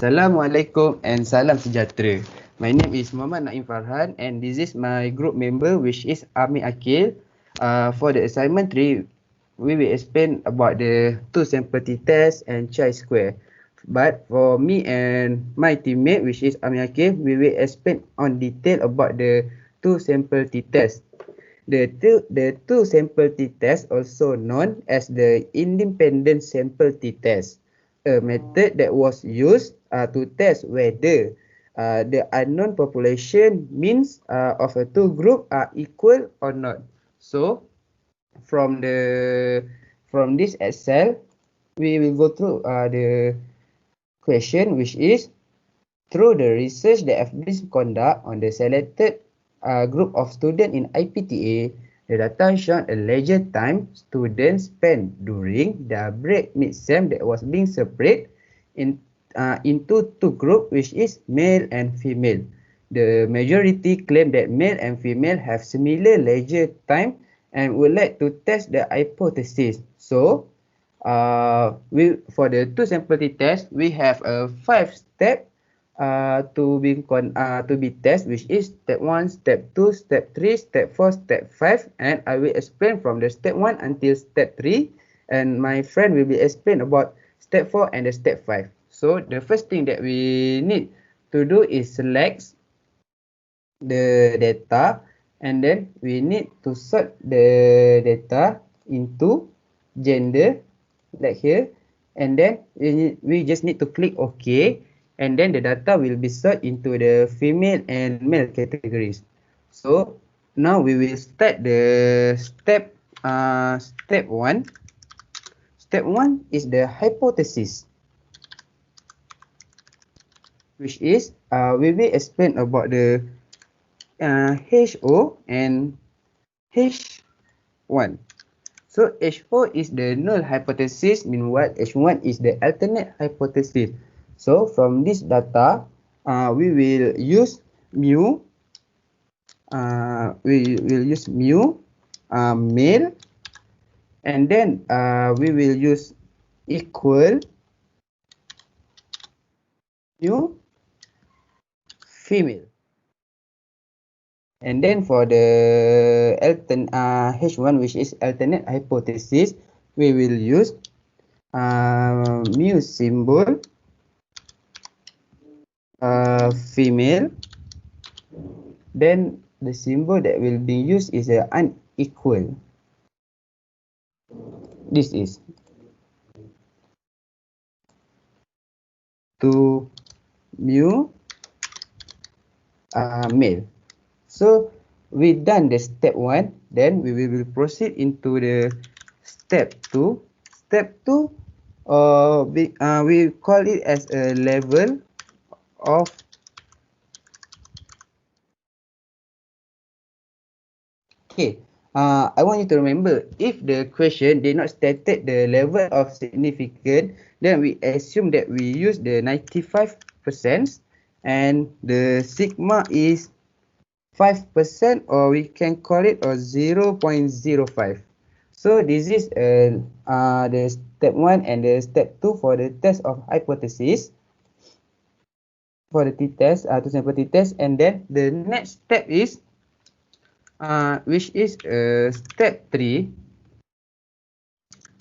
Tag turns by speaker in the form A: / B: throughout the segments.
A: Assalamualaikum and salam sejahtera. My name is Muhamad Naim Farhan and this is my group member which is Amir Aqil. For the assignment 3, we will explain about the two sample t-test and chi-square. But for me and my teammate which is Amir Aqil, we will explain on detail about the two sample t-test. The two sample t-test also known as the independent sample t-test, a method that was used to test whether the unknown population means of a two group are equal or not. So from this Excel, we will go through the question, which is through the research that have been conducted on the selected group of students in IPTA, the data shown a leisure time students spent during the break mid-sem that was being separated into two groups, which is male and female. The majority claim that male and female have similar leisure time and would like to test the hypothesis. So, for the two sample test, we have a 5-step to be tested, which is step 1, step 2, step 3, step 4, step 5, and I will explain from the step 1 until step 3, and my friend will be explain about step 4 and the step 5. So the first thing that we need to do is select the data, and then we need to sort the data into gender, like here, and then we just need to click OK, and then the data will be sorted into the female and male categories. So now we will start the step 1. Step 1 is the hypothesis, which is we will explain about the HO and H1. So H4 is the null hypothesis, meanwhile H1 is the alternate hypothesis. So from this data, we will use mu. We will use mu male, and then we will use equal mu female. And then for the H1, which is alternate hypothesis, we will use mu symbol female. Then the symbol that will be used is unequal. This is to mu male. So we done the step 1, then we will proceed into the step 2. Step 2, we call it as a level of K. I want you to remember, if the question did not stated the level of significance, then we assume that we use the 95% and the sigma is 5%, or we can call it a 0.05. So this is the step 1 and the step 2 for the test of hypothesis, for the t-test, two sample t-test. And then the next step is which is step 3,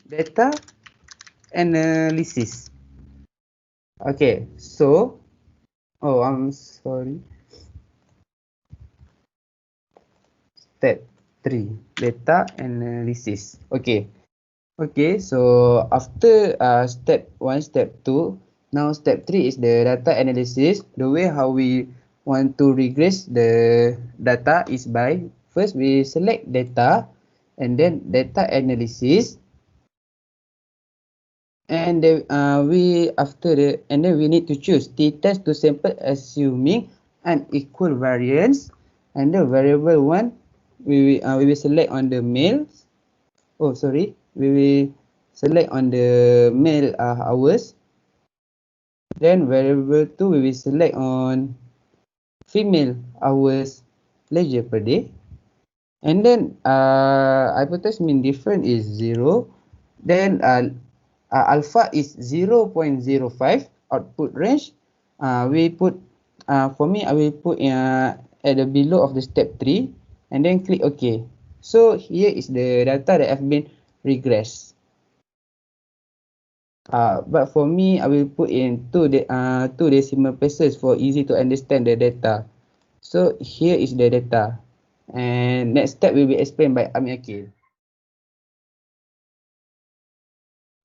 A: data analysis. Okay, so I'm sorry, step 3, data analysis. Okay, so after step 1, step 2, now step 3 is the data analysis. The way how we want to regress the data is by, first we select data and then data analysis, and then we need to choose t-test to sample assuming unequal variance, and the variable 1 we will select on the males. We will select on the male hours. Then variable 2 we will select on female hours leisure per day. And then hypothesis mean difference is 0. Then alpha is 0.05 output range, we put, for me, I will put at the below of the step 3 and then click OK. So here is the data that have been regressed. But for me, I will put in two decimal places for easy to understand the data. So here is the data. And next step will be explained by Amir.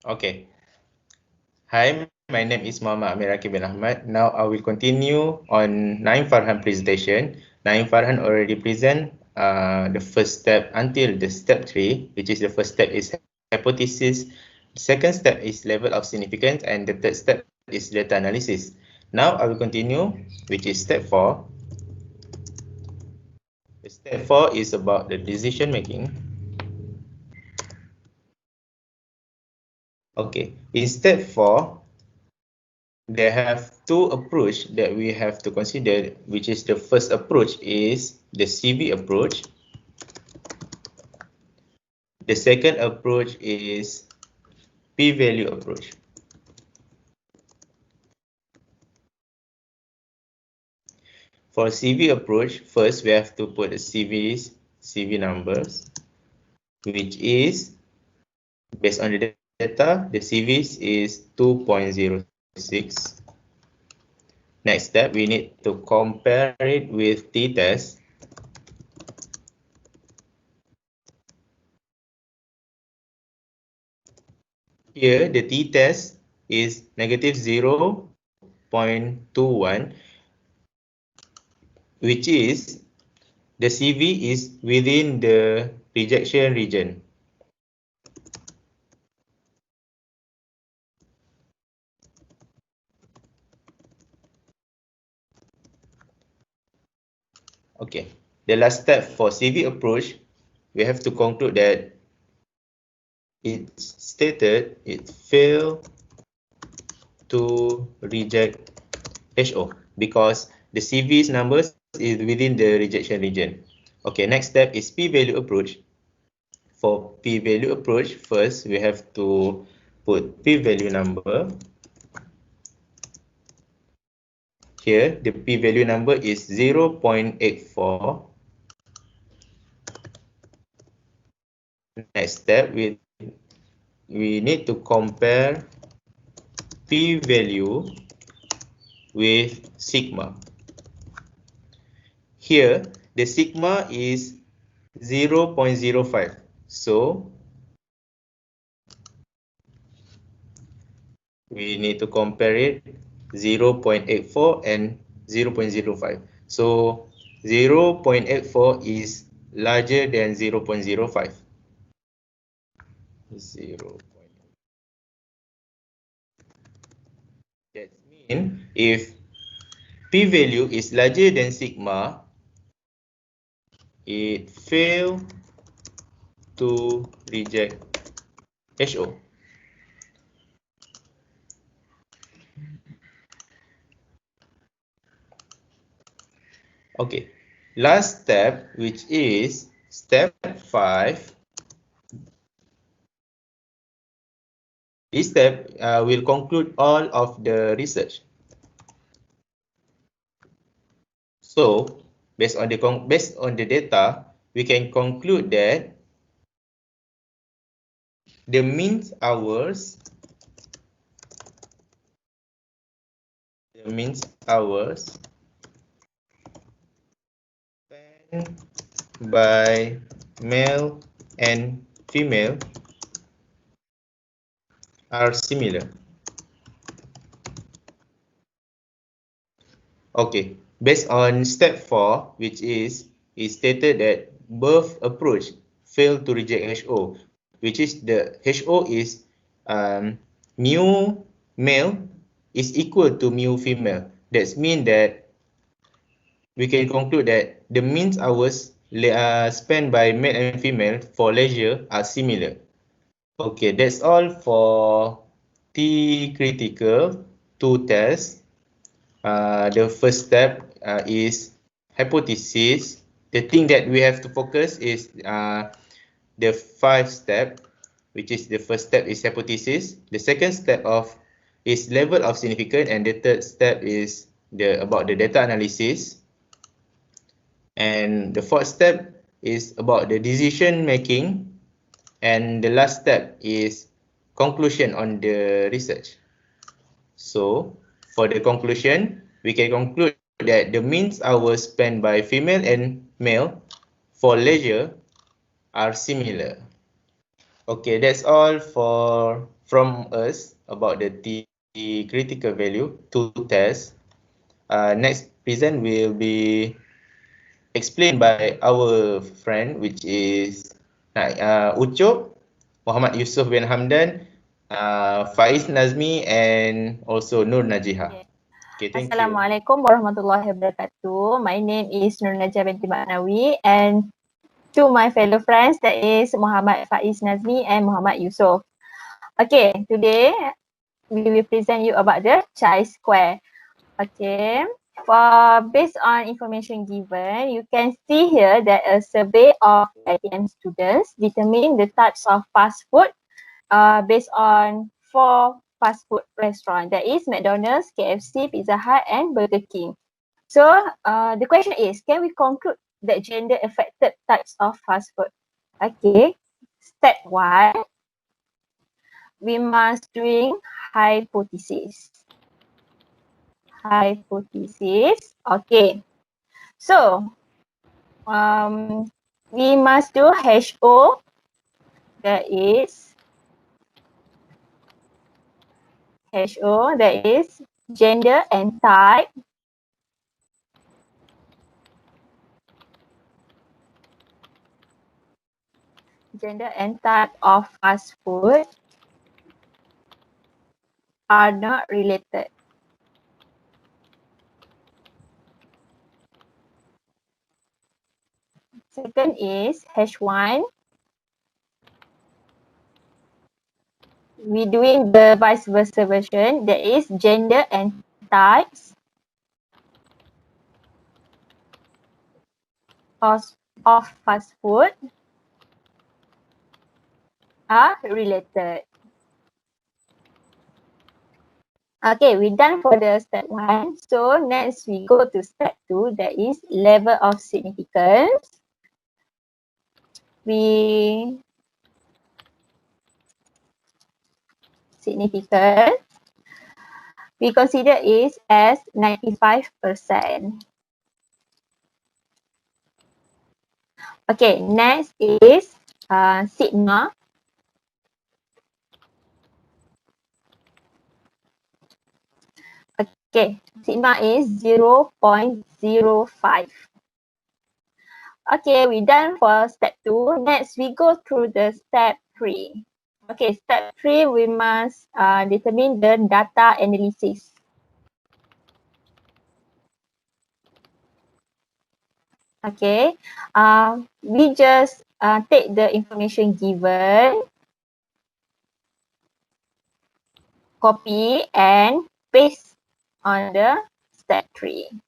B: Okay. Hi, my name is Muhamad Amir bin Ahmad. Now I will continue on Naim Farhan presentation. Naim Farhan already present the first step until the step 3, which is the first step is hypothesis. The second step is level of significance, and the third step is data analysis. Now I will continue, which is step 4. Step 4 is about the decision making. Okay, in step 4, there have two approach that we have to consider, which is the first approach is the CV approach. The second approach is p-value approach. For CV approach, first we have to put the CV numbers, which is based on the data, the CVs is 2.06. Next step, we need to compare it with t-test. Here, the t-test is negative 0.21, which is the CV is within the rejection region. Okay, the last step for CV approach, we have to conclude that it's stated it failed to reject HO because the CV's numbers is within the rejection region. Okay, next step is p-value approach. For p-value approach, first we have to put p-value number. Here, the p-value number is 0.84. Next step, we need to compare p-value with sigma. Here, the sigma is 0.05. So, we need to compare it 0.84 and 0.05. So, 0.84 is larger than 0.05. 0. That means if p-value is larger than sigma, it fail to reject HO. Okay, last step, which is step 5. This step will conclude all of the research. So, based on the data, we can conclude that the mean hours spent by male and female are similar. Okay, based on step 4, which is stated that both approach fail to reject HO, which is the HO is mu male is equal to mu female. That means that we can conclude that the mean hours spent by male and female for leisure are similar. Okay, that's all for T critical 2 tests. The first step is hypothesis. The thing that we have to focus is the 5 step, which is the first step is hypothesis. The second step of is level of significance, and the third step is about the data analysis, and the fourth step is about the decision making, and the last step is conclusion on the research. So for the conclusion, we can conclude that the means hours spent by female and male for leisure are similar. Okay, that's all from us about the critical value to test. Next present will be explained by our friend, which is Ucup, Muhammad Yusuf bin Hamdan, Faiz Nadzmi, and also Nur Najihah.
C: Okay.
B: Okay, thank you.
C: Assalamualaikum warahmatullahi wabarakatuh. My name is Nur Najihah Binti Nawi, and to my fellow friends, that is Muhammad, Faiz Nadzmi, and Muhammad Yusuf. Okay, today we will present you about the chi-square. Okay, based on information given, you can see here that a survey of ITM students determine the types of fast food based on 4 fast food restaurants. That is McDonald's, KFC, Pizza Hut, and Burger King. So the question is, can we conclude that gender affected types of fast food? Okay, step 1, we must doing hypothesis. Okay, so we must do HO, that is gender and type. Gender and type of fast food are not related. Second is H1. We doing the vice versa version, that is gender and types of fast food are related. Okay, we're done for the step 1. So next we go to step 2, that is level of significance. We consider is as 95%. Okay, next is sigma. Okay, sigma is 0.05. Okay, we're done for step 2. Next, we go through the step 3. Okay, step 3, we must determine the data analysis. Okay, we just take the information given, copy and paste on the step 3.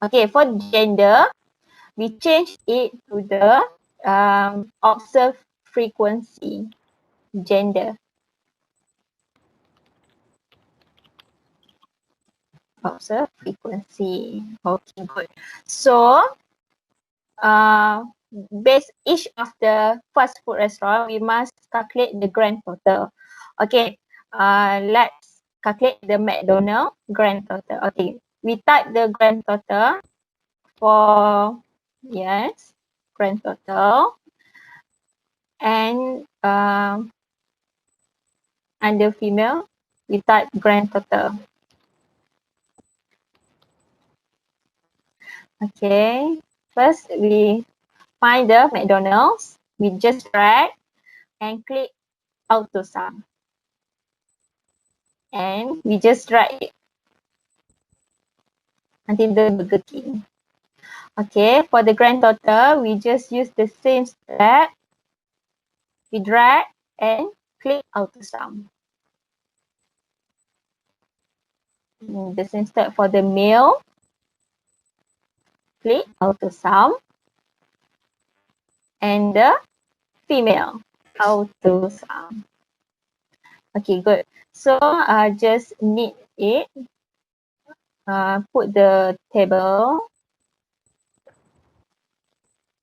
C: Okay, for gender, we change it to the observed frequency gender. Observed frequency. Okay, good. So, based each of the fast food restaurant, we must calculate the grand total. Okay, let's calculate the McDonald's grand total. Okay, we type the grand total for, yes, grand total, and under female, we type grand total. Okay, first we find the McDonald's. We just drag and click auto sum, and we just drag it until the Burger King. Okay, for the grand total, we just use the same step. We drag and click auto sum. The same step for the male. Click auto sum, and the female auto sum. Okay, good. So just knit it. Put the table.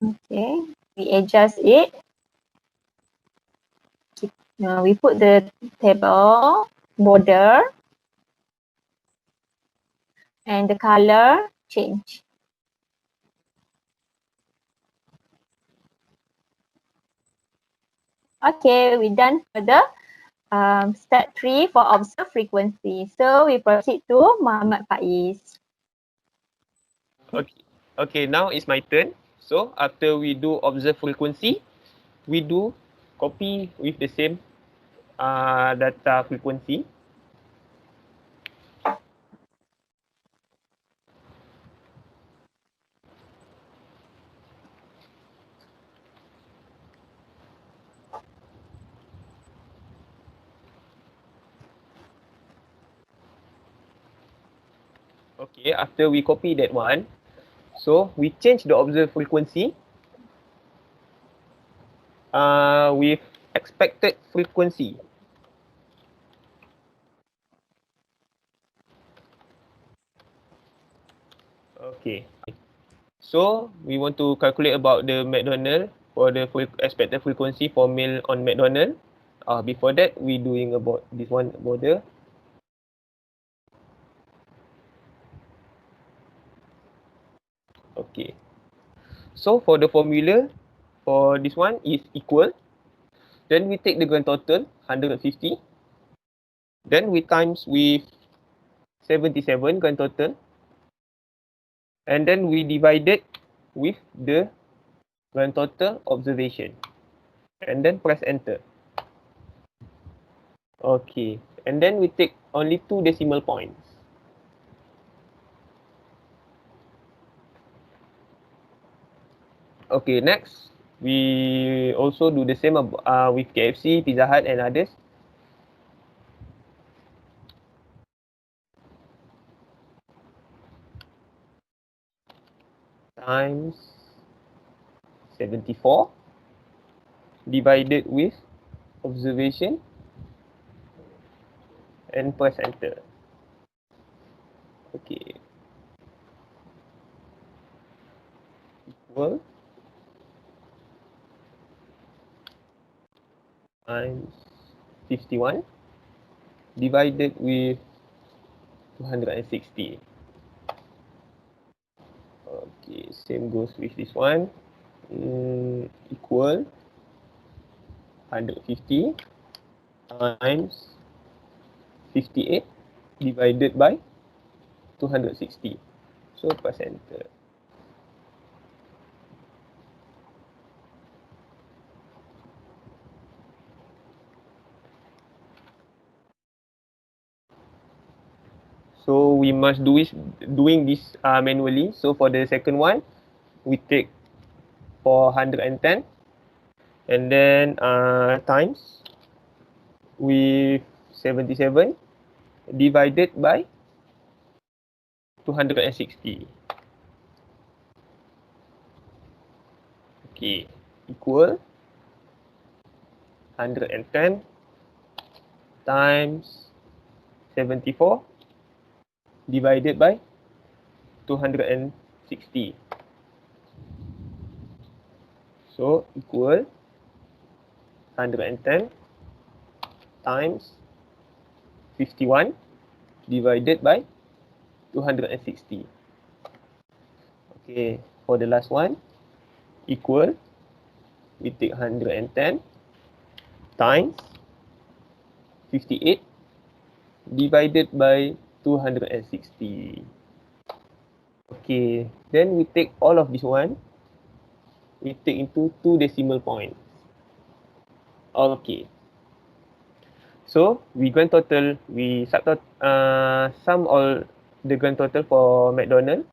C: Okay, we adjust it. We put the table border and the color change. Okay, we're done for the step 3 for observe frequency. So we proceed to Muhammad Faiz.
D: Okay, now it's my turn. So after we do observe frequency, we do copy with the same data frequency. Okay, after we copy that one, so we change the observed frequency with expected frequency. Okay, so we want to calculate about the McDonald for the expected frequency for meal on McDonald. Before that, we doing about this one border. Okay, so for the formula for this one is equal. Then we take the grand total 150. Then we times with 77 grand total. And then we divide it with the grand total observation. And then press enter. Okay. And then we take only 2 decimal points. Okay, next. We also do the same with KFC, Pizza Hut and others. Times 74 divided with observation and press enter. Okay. Equal times 51 divided with 260. Okay, same goes with this one. Equal 150 times 58 divided by 260. So press enter. So we must doing this manually. So for the second one, we take 410 and then times with 77 divided by 260. Okay, equal 110 times 74 divided by 260. So equal 110 times 51 divided by 260. Okay, for the last one, equal, we take 110 times 58 divided by 260. Okay, then we take all of this one, we take into 2 decimal points. Okay. So we grand total, we sum all the grand total for McDonald.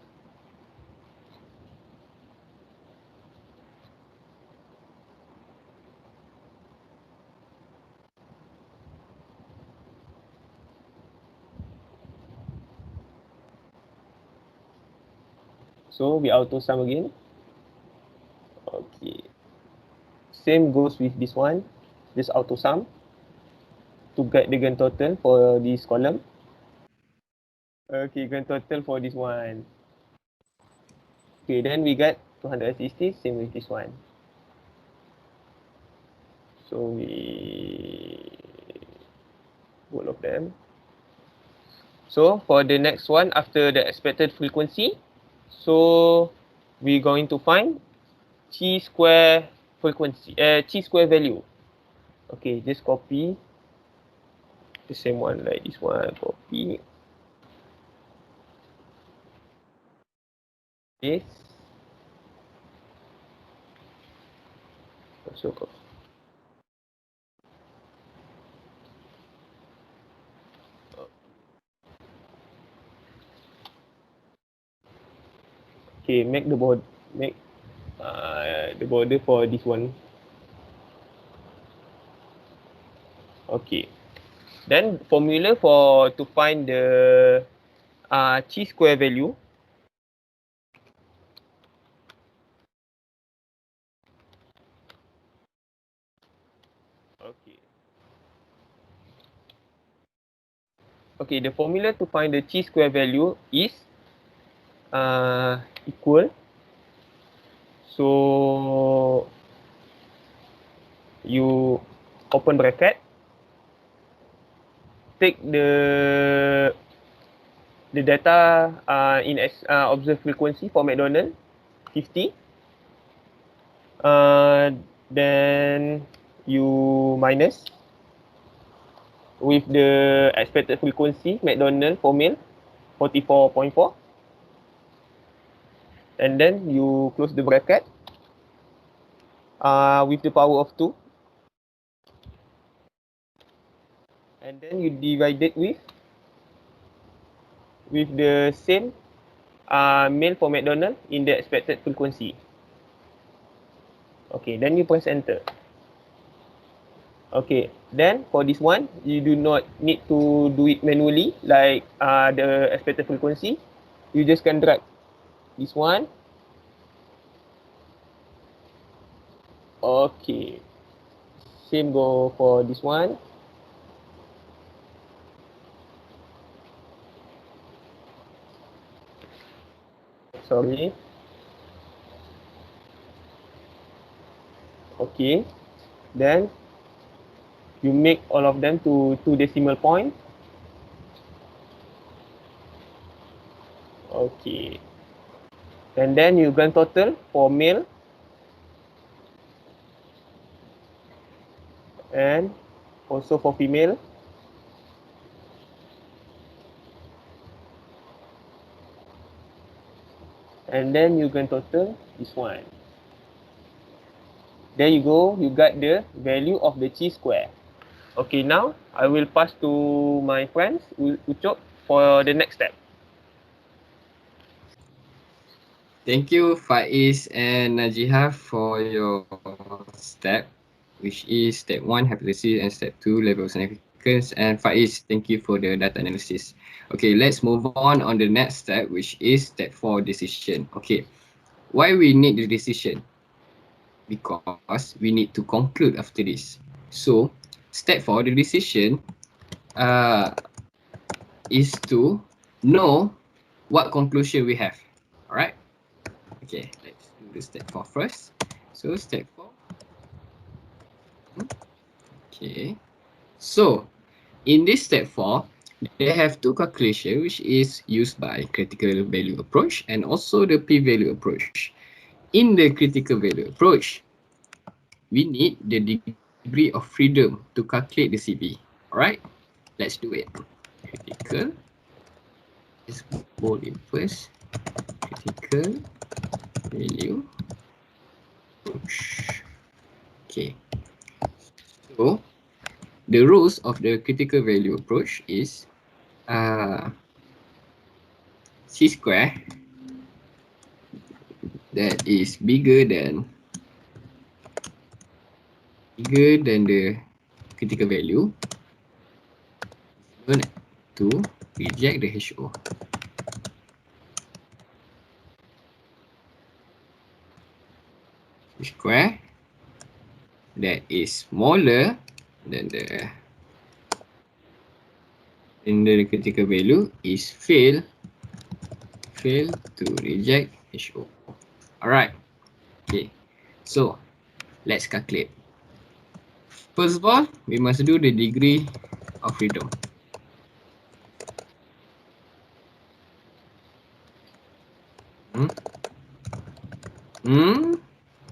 D: So we auto sum again. Okay. Same goes with this one. Just auto sum. to get the grand total for this column. Okay, grand total for this one. Okay, then we get 260, same with this one. So we both of them. So for the next one, after the expected frequency, so we're going to find chi square frequency, chi square value. Okay, just copy the same one like this one, copy. Paste. Also copy. Okay, make the border for this one. Okay. Then formula for to find the chi square value. Okay. Okay, the formula to find the chi square value is equal. So you open bracket, take the data in observed frequency for McDonald 50. Then you minus with the expected frequency McDonald for male 44.4, and then you close the bracket with the power of 2, and then you divide it with the same male for McDonald in the expected frequency. Okay, then you press enter. Okay, then for this one, you do not need to do it manually like the expected frequency. You just can drag this one. Okay, same go for this one. Sorry. Okay, then you make all of them to 2 decimal point. Okay, and then you grand total for male and also for female. And then you grand total this one. There you go, you got the value of the chi square. Okay, now I will pass to my friends Ucok for the next step.
E: Thank you, Faiz and Najihah, for your step, which is step 1, hypothesis, and step 2, level of significance. And Faiz, thank you for the data analysis. Okay, let's move on the next step, which is step 4, decision. Okay, why we need the decision? Because we need to conclude after this. So, step 4, the decision is to know what conclusion we have. Alright? Okay, let's do the step 4 first. So, step 4. Okay. So, in this step 4, they have two calculations which is used by critical value approach and also the p-value approach. In the critical value approach, we need the degree of freedom to calculate the CV. Alright, let's do it. Critical, let's bold it first. Critical value approach. Okay, so the rules of the critical value approach is C square that is bigger than the critical value is to reject the HO. Square that is smaller than the And the critical value is fail to reject HO. Alright. Okay. So let's calculate. First of all, we must do the degree of freedom.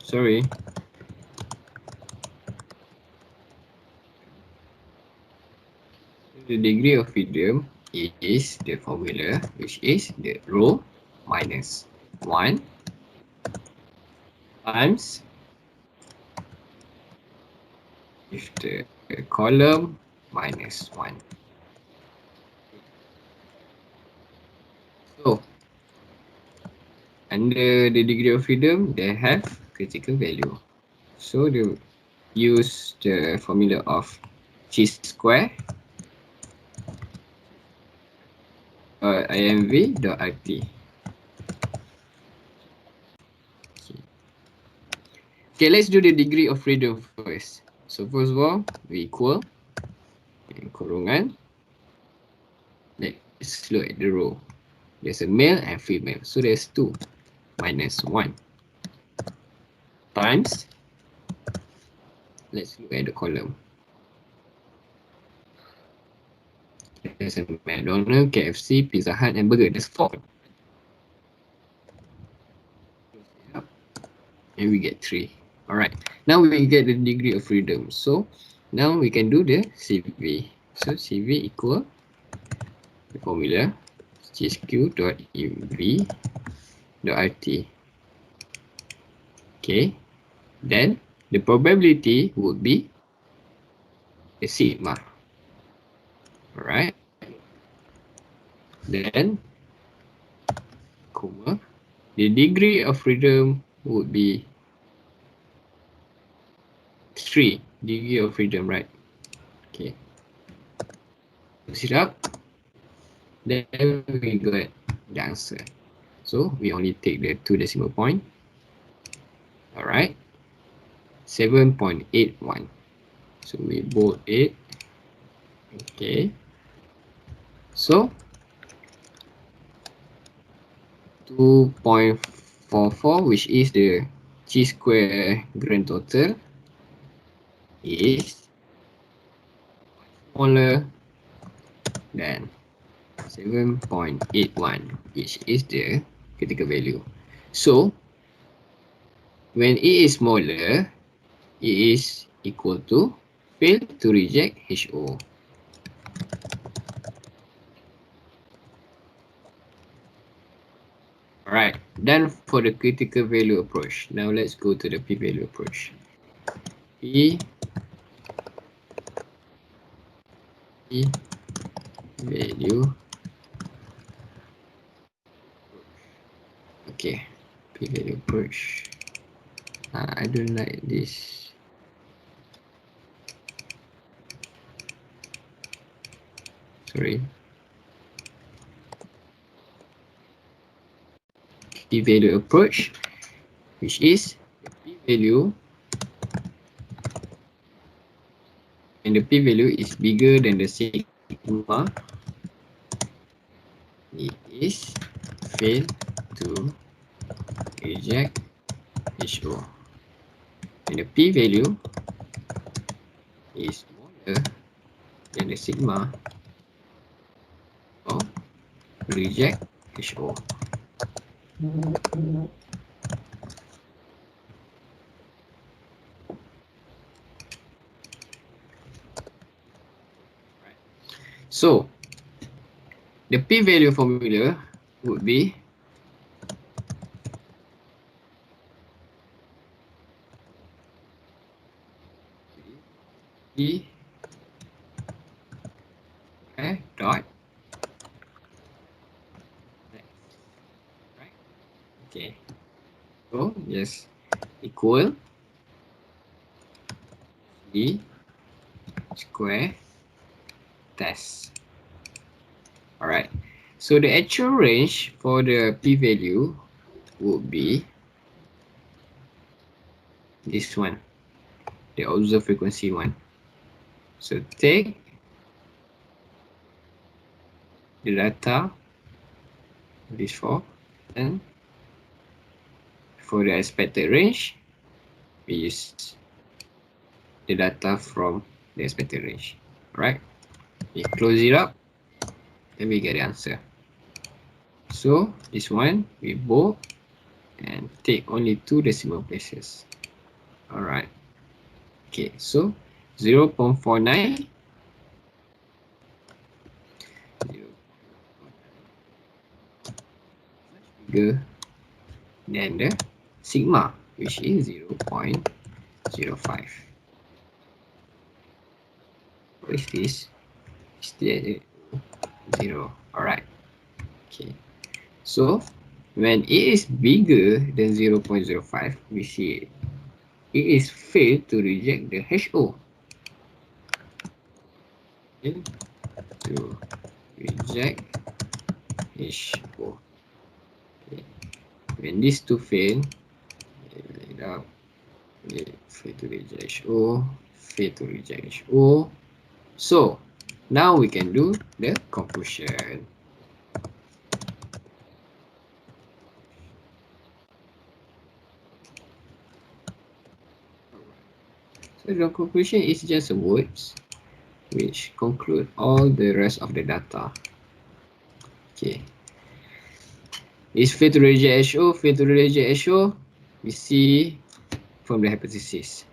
E: Sorry. The degree of freedom is the formula, which is the row minus 1 times with the column minus 1. So, under the degree of freedom, they have critical value. So, they use the formula of chi square IMV.RT. Okay, let's do the degree of freedom first. So first of all, we equal kurungan. Let's look at the row. There's a male and female, so there's 2 minus 1 times. Let's look at the column. There's a McDonald's, KFC, Pizza Hut, and Burger. There's 4. And we get 3. Alright, now we get the degree of freedom. So now we can do the CV. So CV equal the formula csq.ev.rt. Okay, then the probability would be the sigma. Alright, then comma, the degree of freedom would be 3 degree of freedom, right? Okay. Close it up. Then we got the answer. So we only take the 2 decimal point. Alright. 7.81. So we bold it. Okay. So 2.44, which is the chi square grand total, is smaller than 7.81, which is the critical value. So when it is smaller, it is equal to fail to reject HO. Alright, done for the critical value approach. Now let's go to the p-value approach. P-value. Okay, p-value approach. I don't like this. Sorry. P-value approach, which is the p-value, and the p-value is bigger than the sigma. It is fail to reject HO, and the p-value is smaller than the sigma of reject HO. So the p-value formula would be P dot right. Okay, so yes, equal D square test. Alright, so the actual range for the p-value would be this one, the observed frequency one. So take the data, these four, and for the expected range, we use the data from the expected range. Right? We close it up, and we get the answer. So this one we bold and take only 2 decimal places. Alright. Okay, so 0.49 bigger than the sigma, which is 0.05. What is this? Is that 0? Alright. Okay. So when it is bigger than 0.05, we see it is failed to reject the HO. Okay. To reject HO. Okay. When these two fail, fail to reject HO, fail to reject HO. So now we can do the conclusion. So the conclusion is just words which conclude all the rest of the data. Okay. Is fail to reject HO, fail to reject HO, we see from the hypothesis.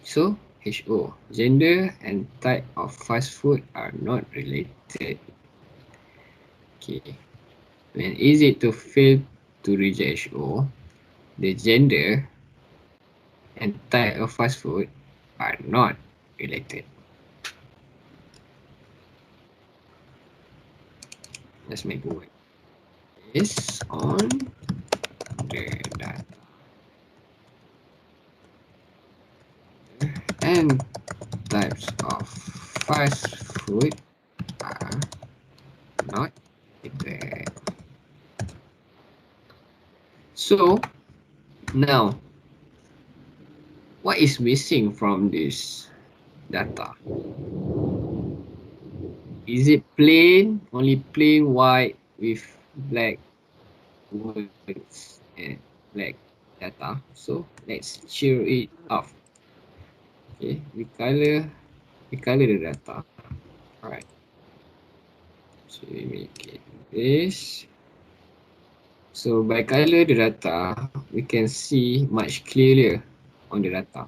E: So HO, gender and type of fast food are not related. Okay. When is it to fail to reject HO, the gender and type of fast food are not related. Let's make a word. Based on the data and types of fast food are not related. So now, what is missing from this data? Is it plain, only plain white with black words and black data? So let's cheer it up. Okay, we color the data. Alright. So we make it this. So by color the data, we can see much clearer on the data.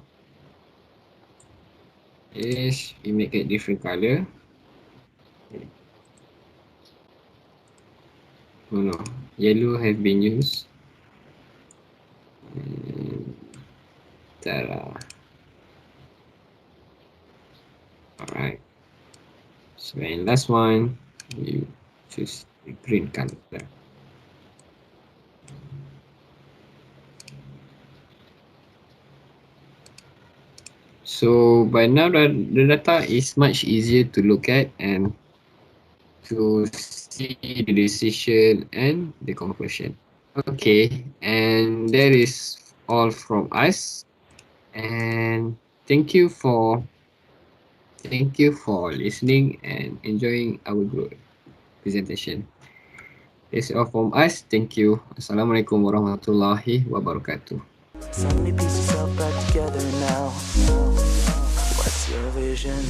E: Yes, we make a different color. Oh no, yellow have been used. Ta-da. Alright. So in last one, you choose the green color. So by now the data is much easier to look at and to see the decision and the conclusion. Okay, and that is all from us. And thank you for listening and enjoying our group presentation. That's all from us. Thank you. Assalamualaikum warahmatullahi wabarakatuh.
F: So many pieces all back together now. What's your vision?